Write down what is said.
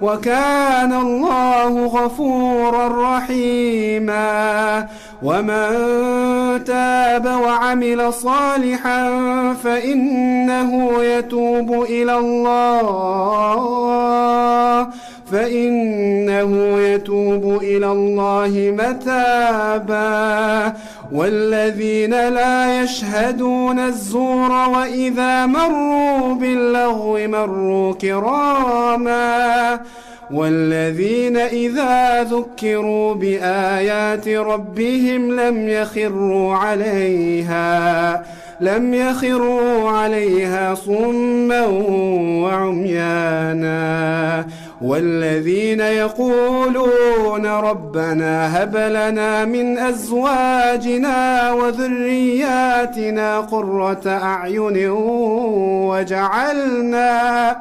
وكان الله غفورا رحيما. ومن تاب وعمل صالحا فإنه يتوب إلى الله متابا. والذين لا يشهدون الزور وإذا مروا باللغو مروا كراما. والذين إذا ذكروا بآيات ربهم لم يخروا عليها صما وعميانا. والذين يقولون ربنا هب لنا من أزواجنا وذرياتنا قرة أعين وجعلنا